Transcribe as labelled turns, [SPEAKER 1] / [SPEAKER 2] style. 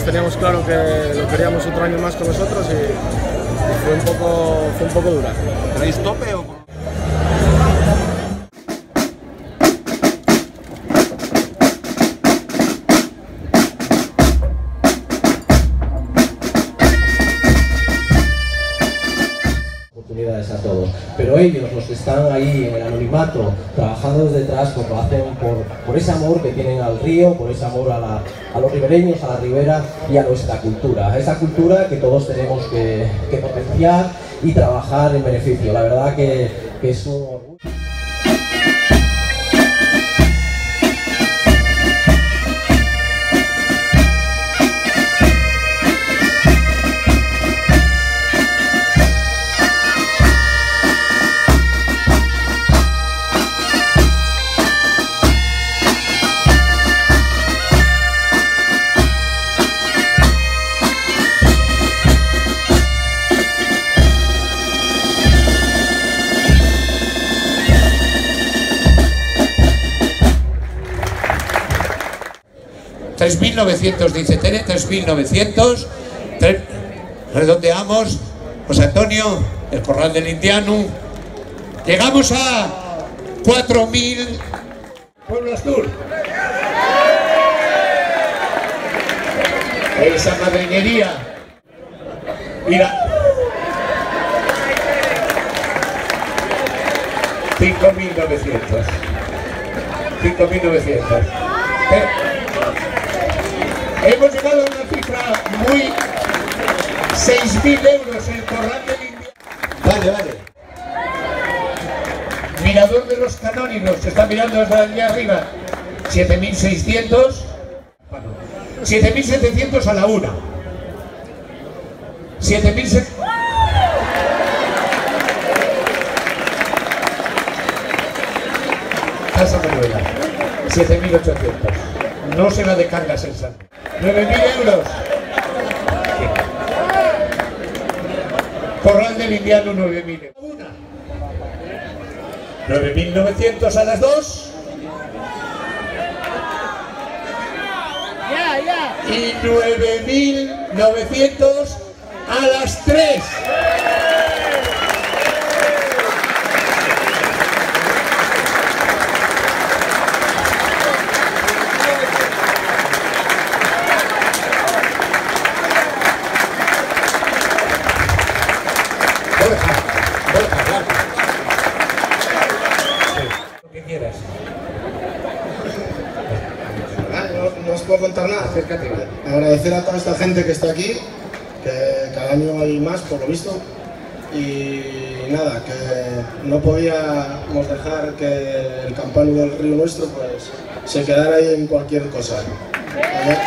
[SPEAKER 1] todos teníamos claro que lo queríamos otro año más con nosotros y fue un poco dura.
[SPEAKER 2] ¿Tenéis tope o...?
[SPEAKER 3] Oportunidades a todos, pero ellos, los que están ahí en el anonimato, trabajando desde detrás, pues lo hacen por ese amor que tienen al río, por ese amor a los ribereños, a la ribera y a nuestra cultura, a esa cultura que todos tenemos que potenciar y trabajar en beneficio. La verdad que es un orgullo.
[SPEAKER 4] $3.900, dice Tere, 3.900, redondeamos, José Antonio, el Corral del Indiano, llegamos a 4.000, Pueblo Azul, esa madrilería, mira, 5.900. Hemos llegado a una cifra muy... 6.000 euros el Corral del Indiano. Vale. Mirador de los Canónigos, se está mirando desde allí arriba. 7.600. 7.700 a la una. 7.700. Casa Manuela. 7.800. No se va de cargas el salto. 9.000 euros. Corral del Indiano, 9.000 euros. 9.900 a las 2. Y 9.900 a las 3.
[SPEAKER 5] No os puedo contar nada.
[SPEAKER 4] Acércate.
[SPEAKER 5] Agradecer a toda esta gente que está aquí, que cada año hay más por lo visto, y nada, que no podíamos dejar que el campano del río nuestro pues se quedara ahí en cualquier cosa, ¿vale?